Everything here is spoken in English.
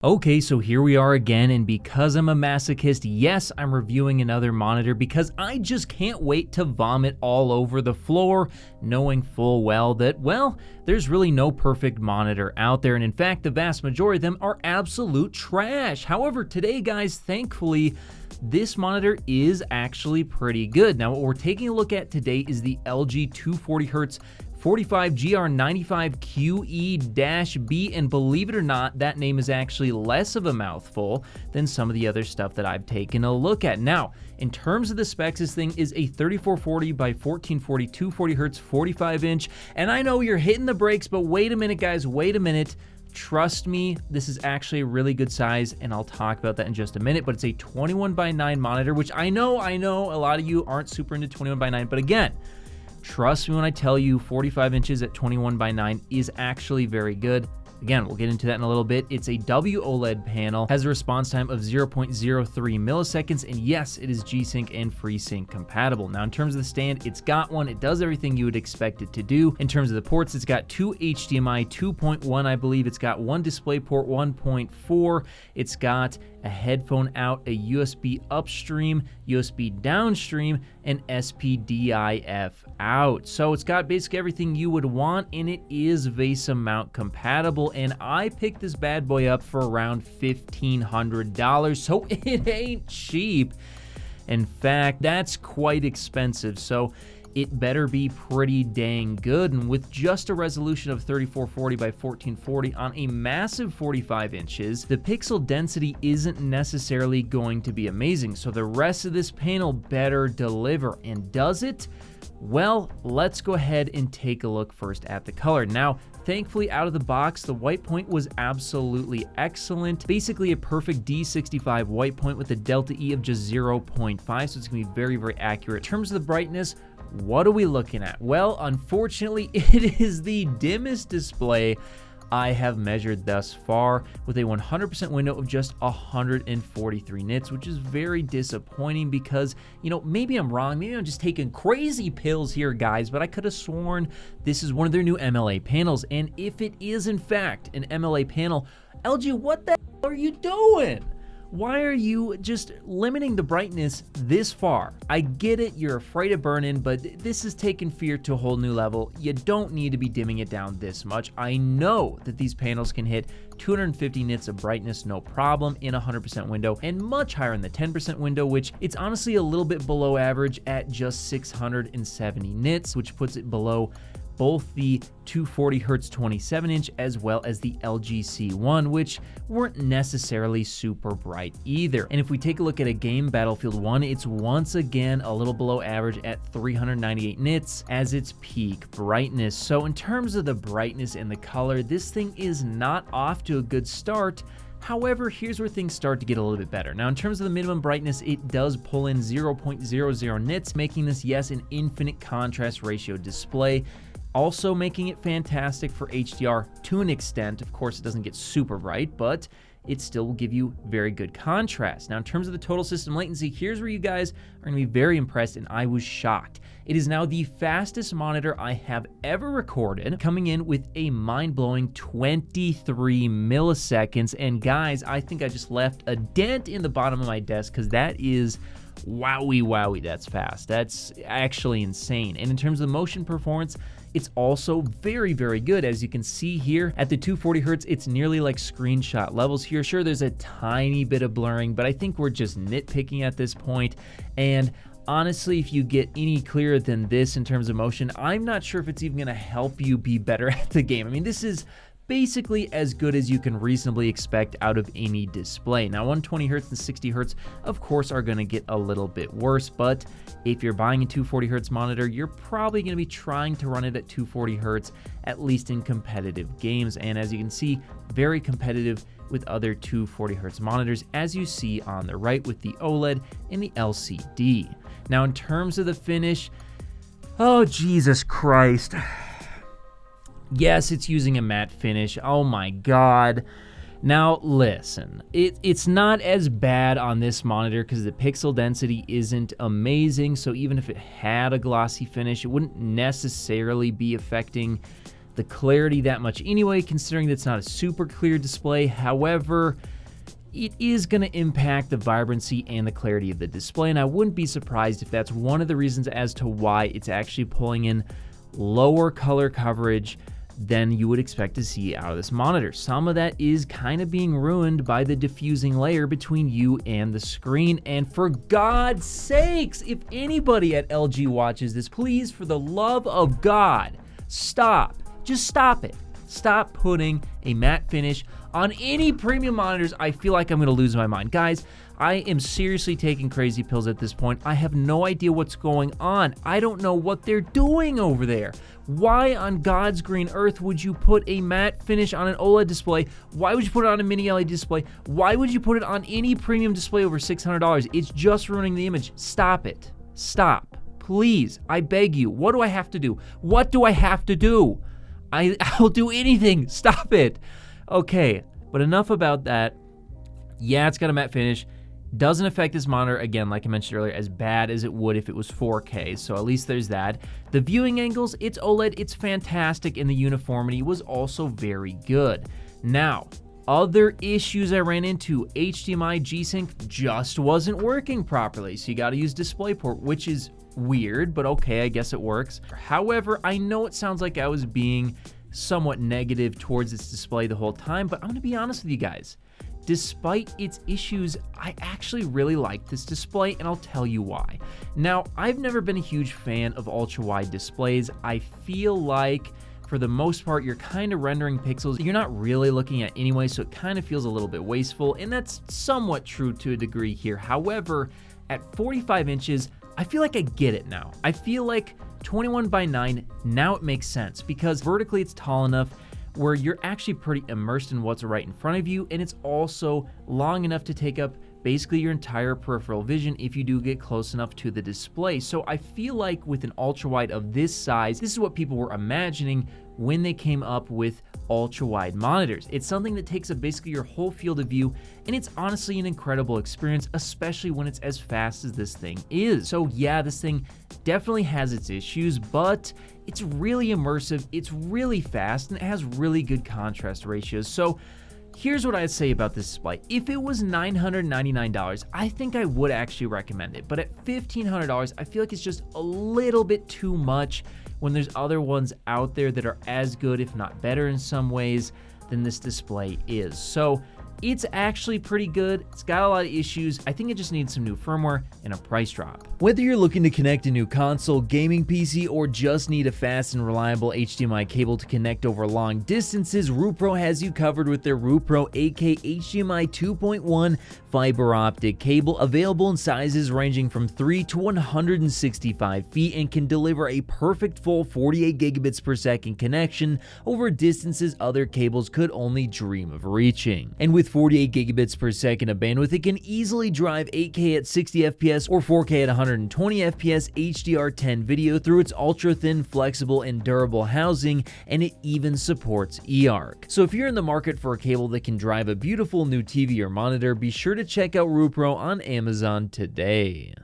Okay, so here we are again, and because I'm a masochist, yes, I'm reviewing another monitor because I just can't wait to vomit all over the floor, knowing full well that, well, there's really no perfect monitor out there, and in fact, the vast majority of them are absolute trash. However, today, guys, thankfully, this monitor is actually pretty good. Now, what we're taking a look at today is the LG 240Hz 45GR95QE-B, and believe it or not, that name is actually less of a mouthful than some of the other stuff that I've taken a look at. Now, in terms of the specs, this thing is a 3440 by 1440 240Hz 45-inch, and I know you're hitting the brakes, but wait a minute, guys, wait a minute. Trust me, this is actually a really good size, and I'll talk about that in just a minute, but it's a 21:9 monitor, which I know a lot of you aren't super into 21:9, but again, trust me when I tell you 45 inches at 21:9 is actually very good. Again, we'll get into that in a little bit. It's a WOLED panel, has a response time of 0.03 milliseconds, and yes, it is G-Sync and Freesync compatible. Now, in terms of the stand, it's got one. It does everything you would expect it to do. In terms of the ports, it's got two HDMI 2.1, I believe. It's got one DisplayPort 1.4. It's got a headphone out, a USB upstream, USB downstream, and SPDIF out. So it's got basically everything you would want, and it is VESA mount compatible. And I picked this bad boy up for around $1,500, so it ain't cheap. In fact, that's quite expensive. So it better be pretty dang good, and with just a resolution of 3440 by 1440 on a massive 45 inches, the pixel density isn't necessarily going to be amazing, so the rest of this panel better deliver. And does it? Well, let's go ahead and take a look first at the color. Now, thankfully, out of the box, the white point was absolutely excellent. Basically a perfect D65 white point with a delta E of just 0.5, so it's gonna be very, very accurate. In terms of the brightness, what are we looking at? Well, unfortunately, it is the dimmest display I have measured thus far, with a 100% window of just 143 nits, which is very disappointing because, you know, maybe I'm wrong, maybe I'm just taking crazy pills here, guys, but I could have sworn this is one of their new MLA panels, and if it is in fact an MLA panel, LG, what the hell are you doing? Why are you just limiting the brightness this far? I get it, you're afraid of burn-in, but this is taking fear to a whole new level. You don't need to be dimming it down this much. I know that these panels can hit 250 nits of brightness, no problem, in a 100% window, and much higher in the 10% window, which it's honestly a little bit below average at just 670 nits, which puts it below both the 240Hz 27-inch as well as the LG C1, which weren't necessarily super bright either. And if we take a look at a game, Battlefield 1, it's once again a little below average at 398 nits as its peak brightness. So in terms of the brightness and the color, this thing is not off to a good start. However, here's where things start to get a little bit better. Now, in terms of the minimum brightness, it does pull in 0.00 nits, making this, yes, an infinite contrast ratio display, also making it fantastic for HDR to an extent. Of course, it doesn't get super bright, but it still will give you very good contrast. Now, in terms of the total system latency, here's where you guys are going to be very impressed, and I was shocked. It is now the fastest monitor I have ever recorded, coming in with a mind-blowing 23 milliseconds. And guys, I think I just left a dent in the bottom of my desk because that is wowie, that's fast. That's actually insane. And in terms of the motion performance, it's also very, very good. As you can see here at the 240Hz, it's nearly like screenshot levels here. Sure, there's a tiny bit of blurring, but I think we're just nitpicking at this point. And honestly, if you get any clearer than this in terms of motion, I'm not sure if it's even gonna help you be better at the game. I mean, this is basically as good as you can reasonably expect out of any display. Now, 120Hz and 60Hz, of course, are gonna get a little bit worse, but if you're buying a 240Hz monitor, you're probably gonna be trying to run it at 240Hz, at least in competitive games. And as you can see, very competitive with other 240Hz monitors, as you see on the right with the OLED and the LCD. Now, in terms of the finish, oh, Jesus Christ. Yes, it's using a matte finish. Oh my God. Now listen, it's not as bad on this monitor because the pixel density isn't amazing, so even if it had a glossy finish, it wouldn't necessarily be affecting the clarity that much anyway, considering that it's not a super clear display. However, it is going to impact the vibrancy and the clarity of the display, and I wouldn't be surprised if that's one of the reasons as to why it's actually pulling in lower color coverage than you would expect to see out of this monitor. Some of that is kind of being ruined by the diffusing layer between you and the screen. And for God's sakes, if anybody at LG watches this, please, for the love of God, stop. Just stop it. Stop putting a matte finish on any premium monitors. I feel like I'm going to lose my mind. Guys, I am seriously taking crazy pills at this point. I have no idea what's going on. I don't know what they're doing over there. Why on God's green earth would you put a matte finish on an OLED display? Why would you put it on a mini LED display? Why would you put it on any premium display over $600? It's just ruining the image. Stop it. Stop. Please, I beg you. What do I have to do? What do I have to do? I'll do anything. Stop it. Okay, but enough about that. Yeah, it's got a matte finish. Doesn't affect this monitor, again, like I mentioned earlier, as bad as it would if it was 4K, so at least there's that. The viewing angles, it's OLED, it's fantastic, and the uniformity was also very good. Now, other issues I ran into, HDMI G-Sync just wasn't working properly, so you gotta use DisplayPort, which is weird, but okay, I guess it works. However, I know it sounds like I was being somewhat negative towards this display the whole time, but I'm gonna be honest with you guys. Despite its issues, I actually really like this display, and I'll tell you why. Now, I've never been a huge fan of ultra-wide displays. I feel like, for the most part, you're kind of rendering pixels you're not really looking at anyway, so it kind of feels a little bit wasteful, and that's somewhat true to a degree here. However, at 45 inches, I feel like I get it now. I feel like 21:9, now it makes sense, because vertically it's tall enough where you're actually pretty immersed in what's right in front of you, and it's also long enough to take up basically your entire peripheral vision if you do get close enough to the display. So I feel like with an ultra-wide of this size, this is what people were imagining when they came up with ultra-wide monitors. It's something that takes up basically your whole field of view, and it's honestly an incredible experience, especially when it's as fast as this thing is. So yeah, this thing definitely has its issues, but it's really immersive, it's really fast, and it has really good contrast ratios. So here's what I'd say about this display. If it was $999, I think I would actually recommend it. But at $1,500, I feel like it's just a little bit too much when there's other ones out there that are as good, if not better in some ways, than this display is. So it's actually pretty good. It's got a lot of issues. I think it just needs some new firmware and a price drop. Whether you're looking to connect a new console, gaming PC, or just need a fast and reliable HDMI cable to connect over long distances, Rupro has you covered with their Rupro 8K HDMI 2.1 fiber optic cable, available in sizes ranging from 3 to 165 feet, and can deliver a perfect full 48 gigabits per second connection over distances other cables could only dream of reaching. And with 48 gigabits per second of bandwidth, it can easily drive 8K at 60 FPS or 4K at 120 FPS HDR10 video through its ultra-thin, flexible, and durable housing, and it even supports eARC. So if you're in the market for a cable that can drive a beautiful new TV or monitor, be sure to check out Rupro on Amazon today.